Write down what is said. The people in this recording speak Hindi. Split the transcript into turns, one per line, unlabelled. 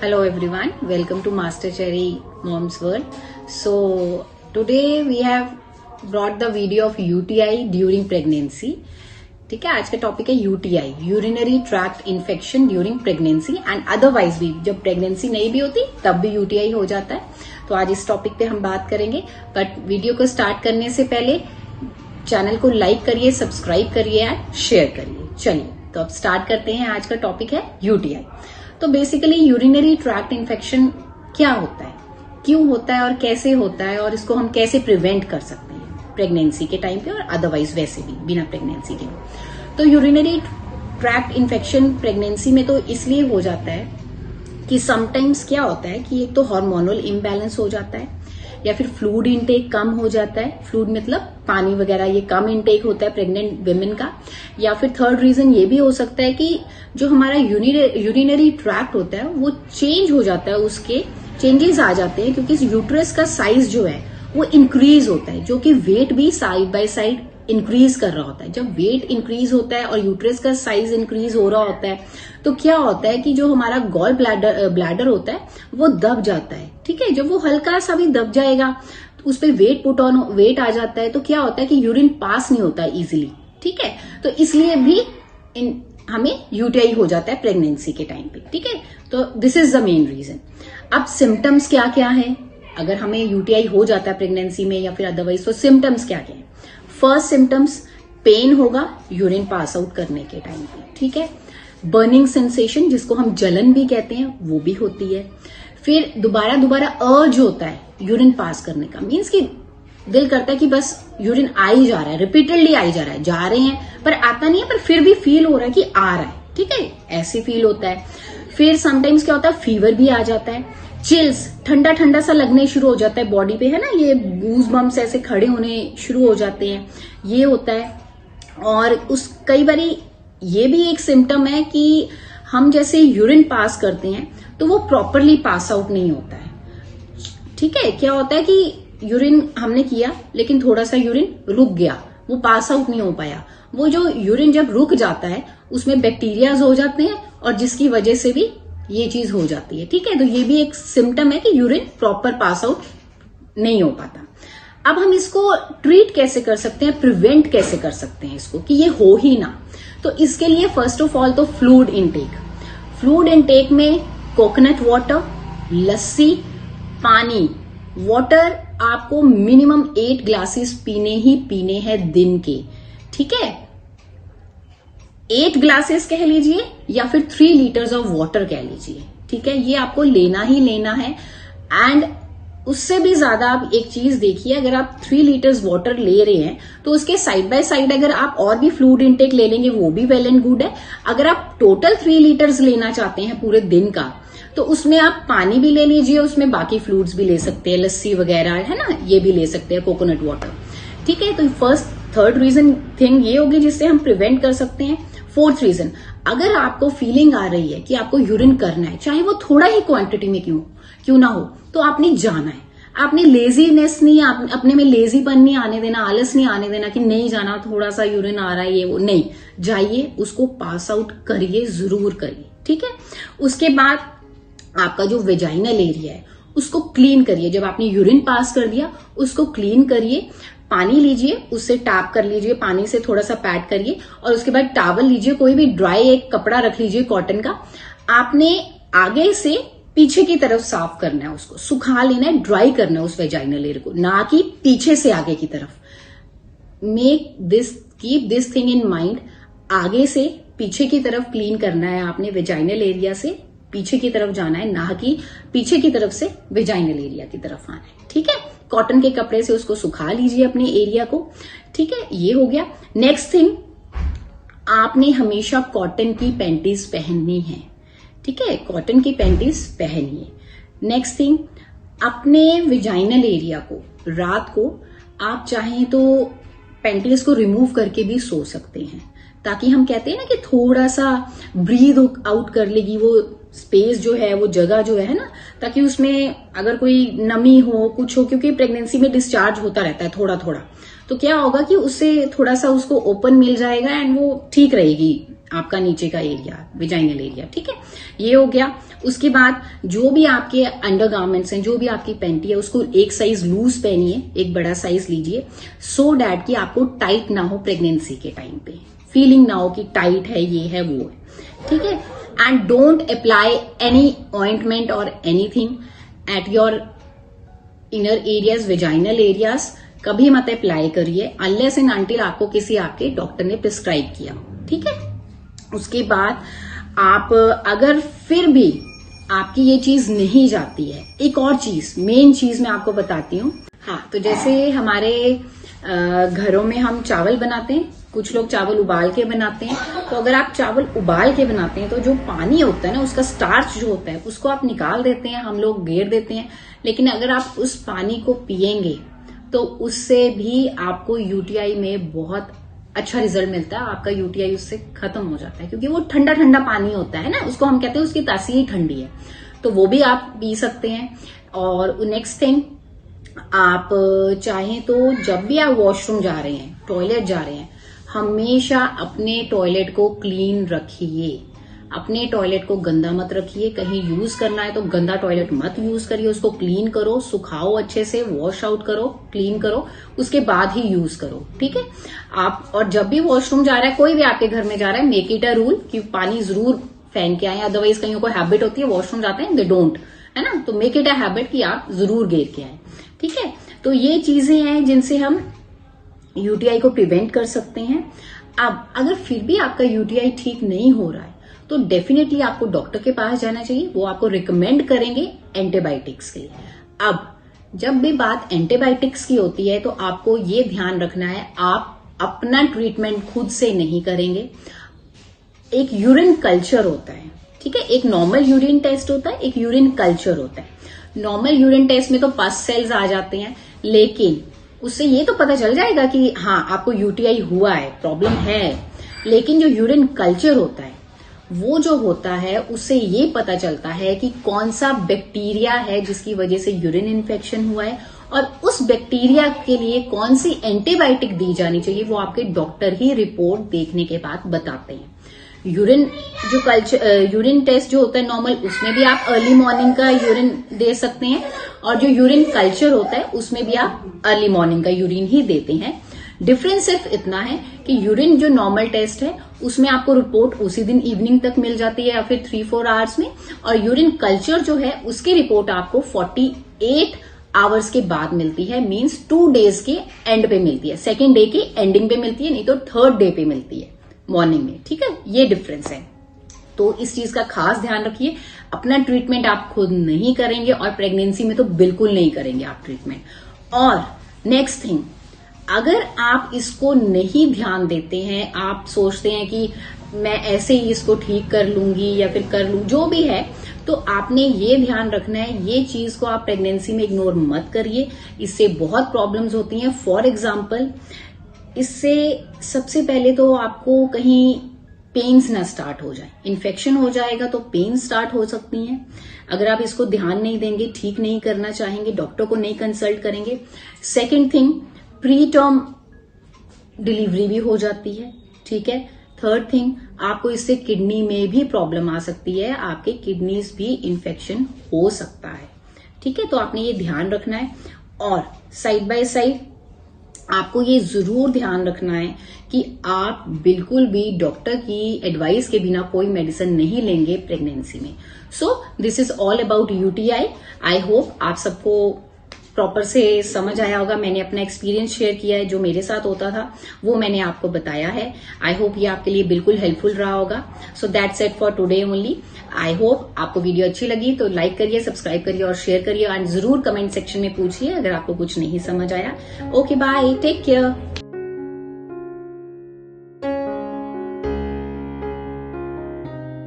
Hello everyone, welcome to Master Cherry Mom's World. So today we have brought the video of UTI during pregnancy. ठीक है, आज का टॉपिक है UTI, urinary tract infection during pregnancy and otherwise भी जब प्रेगनेंसी नहीं भी होती तब भी यूटीआई हो जाता है. तो आज इस टॉपिक पे हम बात करेंगे. बट वीडियो को स्टार्ट करने से पहले चैनल को लाइक करिए, सब्सक्राइब करिए एंड शेयर करिए. चलिए तो अब स्टार्ट करते हैं. आज का टॉपिक है यूटीआई. तो बेसिकली यूरिनरी ट्रैक्ट इन्फेक्शन क्या होता है, क्यों होता है और कैसे होता है, और इसको हम कैसे प्रिवेंट कर सकते हैं प्रेगनेंसी के टाइम पे और अदरवाइज वैसे भी बिना प्रेगनेंसी के. तो यूरिनरी ट्रैक्ट इन्फेक्शन प्रेगनेंसी में तो इसलिए हो जाता है कि समटाइम्स क्या होता है कि एक तो हार्मोनल इम्बैलेंस हो जाता है या फिर फ्लूइड इनटेक कम हो जाता है. फ्लूइड मतलब पानी वगैरह, ये कम इनटेक होता है प्रेग्नेंट विमेन का. या फिर थर्ड रीजन ये भी हो सकता है कि जो हमारा यूरिनरी ट्रैक्ट होता है वो चेंज हो जाता है, उसके चेंजेस आ जाते हैं क्योंकि यूट्रस का साइज जो है वो इंक्रीज होता है, जो कि वेट भी साइड बाय साइड इंक्रीज कर रहा होता है. जब वेट इंक्रीज होता है और यूट्रस का साइज इंक्रीज हो रहा होता है तो क्या होता है कि जो हमारा गॉल ब्लैडर होता है वो दब जाता है. ठीक है, जब वो हल्का सा भी दब जाएगा तो उस पर वेट आ जाता है तो क्या होता है कि यूरिन पास नहीं होता इजिली. ठीक है, तो इसलिए भी हमें यूटीआई हो जाता है प्रेगनेंसी के टाइम पे. ठीक है, तो this is the main reason. अब सिम्टम्स क्या क्या है अगर हमें यूटीआई हो जाता है प्रेगनेंसी में या फिर अदरवाइज, तो सिम्टम्स क्या क्या है. फर्स्ट सिम्टम्स पेन होगा यूरिन पास आउट करने के टाइम पे. ठीक है, बर्निंग सेंसेशन जिसको हम जलन भी कहते हैं वो भी होती है. फिर दोबारा अर्ज होता है यूरिन पास करने का, मीन्स कि दिल करता है कि बस यूरिन आ ही जा रहा है, रिपीटेडली आ ही जा रहा है, जा रहे हैं पर आता नहीं है, पर फिर भी फील हो रहा है कि आ रहा है. ठीक है, ऐसे फील होता है. फिर समटाइम्स क्या होता है, फीवर भी आ जाता है. चिल्स, ठंडा ठंडा सा लगने शुरू हो जाता है बॉडी पे, है ना, ये गूज बम्स ऐसे खड़े होने शुरू हो जाते हैं, ये होता है. और उस कई बारी ये भी एक सिम्टम है कि हम जैसे यूरिन पास करते हैं तो वो प्रॉपरली पास आउट नहीं होता है. ठीक है, क्या होता है कि यूरिन हमने किया लेकिन थोड़ा सा यूरिन रुक गया, वो पास आउट नहीं हो पाया. वो जो यूरिन जब रुक जाता है उसमें बैक्टीरियाज हो जाते हैं और जिसकी वजह से भी ये चीज हो जाती है. ठीक है, तो ये भी एक सिम्टम है कि यूरिन प्रॉपर पास आउट नहीं हो पाता. अब हम इसको ट्रीट कैसे कर सकते हैं, प्रिवेंट कैसे कर सकते हैं इसको कि ये हो ही ना. तो इसके लिए फर्स्ट ऑफ ऑल तो फ्लूइड इनटेक में कोकोनट वाटर, लस्सी, पानी. वाटर आपको मिनिमम 8 ग्लासेस पीने हैं दिन के. ठीक है, 8 ग्लासेस कह लीजिए या फिर 3 लीटर्स ऑफ वाटर कह लीजिए. ठीक है, ये आपको लेना ही लेना है. एंड उससे भी ज्यादा आप एक चीज देखिए, अगर आप 3 लीटर्स वाटर ले रहे हैं तो उसके साइड बाय साइड अगर आप और भी फ्लूइड इनटेक ले लेंगे वो भी वेल एंड गुड है. अगर आप टोटल 3 लीटर्स लेना चाहते हैं पूरे दिन का तो उसमें आप पानी भी ले लीजिए, उसमें बाकी फ्लूइड्स भी ले सकते हैं, लस्सी वगैरह, है ना, ये भी ले सकते हैं, कोकोनट वाटर. ठीक है, तो थर्ड रीजन थिंग ये होगी जिससे हम प्रिवेंट कर सकते हैं. फोर्थ रीजन, अगर आपको फीलिंग आ रही है कि आपको यूरिन करना है, चाहे वो थोड़ा ही क्वांटिटी में क्यों ना हो, तो आपने जाना है. आपने लेजीनेस नहीं, अपने में लेजीपन नहीं आने देना, आलस नहीं आने देना कि नहीं जाना, थोड़ा सा यूरिन आ रहा है, ये वो नहीं, जाइए, उसको पास आउट करिए, जरूर करिए. ठीक है, उसके बाद आपका जो वेजाइनल एरिया है उसको क्लीन करिए. जब आपने यूरिन पास कर दिया उसको क्लीन करिए. पानी लीजिए, उससे टैप कर लीजिए, पानी से थोड़ा सा पैड करिए और उसके बाद टॉवल लीजिए, कोई भी ड्राई एक कपड़ा रख लीजिए कॉटन का. आपने आगे से पीछे की तरफ साफ करना है, उसको सुखा लेना है, ड्राई करना है उस वेजाइनल एरिया को, ना कि पीछे से आगे की तरफ. Keep this thing in mind. आगे से पीछे की तरफ क्लीन करना है आपने, वेजाइनल एरिया से पीछे की तरफ जाना है, ना कि पीछे की तरफ से वेजाइनल एरिया की तरफ आना है. ठीक है, कॉटन के कपड़े से उसको सुखा लीजिए अपने एरिया को. ठीक है, ये हो गया. नेक्स्ट थिंग, आपने हमेशा कॉटन की पैंटीज पहननी है. ठीक है, कॉटन की पैंटीज पहनिए. नेक्स्ट थिंग, अपने वेजाइनल एरिया को रात को आप चाहें तो पैंटीज को रिमूव करके भी सो सकते हैं, ताकि हम कहते हैं ना कि थोड़ा सा ब्रीद आउट कर लेगी वो स्पेस जो है, वो जगह जो है ना, ताकि उसमें अगर कोई नमी हो, कुछ हो, क्योंकि प्रेगनेंसी में डिस्चार्ज होता रहता है थोड़ा थोड़ा, तो क्या होगा कि उससे थोड़ा सा उसको ओपन मिल जाएगा एंड वो ठीक रहेगी आपका नीचे का एरिया, विजाइनल एरिया, ठीक है, ये हो गया। उसके बाद जो भी आपके अंडरगारमेंट्स हैं, जो भी आपकी पैंटी है, उसको एक साइज लूज पहनिए, एक बड़ा साइज लीजिए, सो डैट कि आपको टाइट ना हो प्रेगनेंसी के टाइम पे, फीलिंग ना हो कि टाइट है, ये है, वो है, ठीक है। And don't apply any ointment और anything at your inner areas, vaginal areas, कभी मत अप्लाई करिए अनलेस एंड अनटिल आपको किसी आपके डॉक्टर ने प्रिस्क्राइब किया, ठीक है। उसके बाद आप अगर फिर भी आपकी ये चीज नहीं जाती है, एक और चीज, मेन चीज मैं आपको बताती हूँ। हाँ, तो जैसे हमारे घरों में हम चावल बनाते हैं, कुछ लोग चावल उबाल के बनाते हैं, तो अगर आप चावल उबाल के बनाते हैं तो जो पानी होता है ना, उसका स्टार्च जो होता है उसको आप निकाल देते हैं, हम लोग घेर देते हैं। लेकिन अगर आप उस पानी को पिएंगे तो उससे भी आपको यूटीआई में बहुत अच्छा रिजल्ट मिलता है, आपका यूटीआई उससे खत्म हो जाता है, क्योंकि वो ठंडा ठंडा पानी होता है ना, उसको हम कहते हैं उसकी तासीर ही ठंडी है, तो वो भी आप पी सकते हैं। और नेक्स्ट थिंग, आप चाहें तो जब भी आप वॉशरूम जा रहे हैं, टॉयलेट जा रहे हैं, हमेशा अपने टॉयलेट को क्लीन रखिए, अपने टॉयलेट को गंदा मत रखिए। कहीं यूज करना है तो गंदा टॉयलेट मत यूज करिए, उसको क्लीन करो, सुखाओ अच्छे से, वॉश आउट करो, क्लीन करो, उसके बाद ही यूज करो, ठीक है। आप और जब भी वॉशरूम जा रहा है, कोई भी आपके घर में जा रहा है, मेक इट अ रूल कि पानी जरूर फेंक के आए, अदरवाइज कहीं को हैबिट होती है वॉशरूम जाते हैं, दे डोंट, है ना, तो मेक इट अ हैबिट कि आप जरूर घेर के आए, ठीक है। तो ये चीजें हैं जिनसे हम यूटीआई को प्रिवेंट कर सकते हैं। अब अगर फिर भी आपका यूटीआई ठीक नहीं हो रहा है तो डेफिनेटली आपको डॉक्टर के पास जाना चाहिए, वो आपको रिकमेंड करेंगे एंटीबायोटिक्स के लिए। अब जब भी बात एंटीबायोटिक्स की होती है तो आपको ये ध्यान रखना है, आप अपना ट्रीटमेंट खुद से नहीं करेंगे। एक यूरिन कल्चर होता है, ठीक है, एक नॉर्मल यूरिन टेस्ट होता है, एक यूरिन कल्चर होता है। नॉर्मल यूरिन टेस्ट में तो पस सेल्स आ जाते हैं, लेकिन उससे ये तो पता चल जाएगा कि हाँ आपको यूटीआई हुआ है, प्रॉब्लम है। लेकिन जो यूरिन कल्चर होता है, वो जो होता है, उससे ये पता चलता है कि कौन सा बैक्टीरिया है जिसकी वजह से यूरिन इन्फेक्शन हुआ है, और उस बैक्टीरिया के लिए कौन सी एंटीबायोटिक दी जानी चाहिए, वो आपके डॉक्टर ही रिपोर्ट देखने के बाद बताते हैं। यूरिन टेस्ट जो होता है नॉर्मल, उसमें भी आप अर्ली मॉर्निंग का यूरिन दे सकते हैं, और जो यूरिन कल्चर होता है उसमें भी आप अर्ली मॉर्निंग का यूरिन ही देते हैं। डिफरेंस सिर्फ इतना है कि यूरिन जो नॉर्मल टेस्ट है उसमें आपको रिपोर्ट उसी दिन इवनिंग तक मिल जाती है या फिर 3-4 आवर्स में, और यूरिन कल्चर जो है उसकी रिपोर्ट आपको 48 आवर्स के बाद मिलती है, मींस 2 डेज के एंड पे मिलती है, सेकेंड डे के एंडिंग पे मिलती है, नहीं तो थर्ड डे पे मिलती है मॉर्निंग में, ठीक है, ये डिफरेंस है। तो इस चीज का खास ध्यान रखिए, अपना ट्रीटमेंट आप खुद नहीं करेंगे, और प्रेगनेंसी में तो बिल्कुल नहीं करेंगे आप ट्रीटमेंट। और नेक्स्ट थिंग, अगर आप इसको नहीं ध्यान देते हैं, आप सोचते हैं कि मैं ऐसे ही इसको ठीक कर लूंगी या फिर कर लूं, जो भी है, तो आपने ये ध्यान रखना है, ये चीज को आप प्रेगनेंसी में इग्नोर मत करिए, इससे बहुत प्रॉब्लम्स होती हैं। फॉर एग्जाम्पल, इससे सबसे पहले तो आपको कहीं पेन्स ना स्टार्ट हो जाए, इन्फेक्शन हो जाएगा तो पेन स्टार्ट हो सकती हैं। अगर आप इसको ध्यान नहीं देंगे, ठीक नहीं करना चाहेंगे, डॉक्टर को नहीं कंसल्ट करेंगे। Second thing, pre term delivery भी हो जाती है, ठीक है। थर्ड थिंग, आपको इससे किडनी में भी प्रॉब्लम आ सकती है, आपके किडनीज भी इन्फेक्शन हो सकता है, ठीक है। तो आपने ये ध्यान रखना है। और साइड बाय साइड आपको ये जरूर ध्यान रखना है कि आप बिल्कुल भी डॉक्टर की एडवाइस के बिना कोई मेडिसिन नहीं लेंगे प्रेगनेंसी में। So this is all about UTI. I hope आप सबको प्रॉपर से समझ आया होगा। मैंने अपना एक्सपीरियंस शेयर किया है, जो मेरे साथ होता था वो मैंने आपको बताया है। आई होप ये आपके लिए बिल्कुल हेल्पफुल रहा होगा। So that's it for today only. I hope आपको वीडियो अच्छी लगी तो लाइक करिए, सब्सक्राइब करिए और शेयर करिए, एंड जरूर कमेंट सेक्शन में पूछिए अगर आपको कुछ नहीं समझ आया। Okay, bye, take care.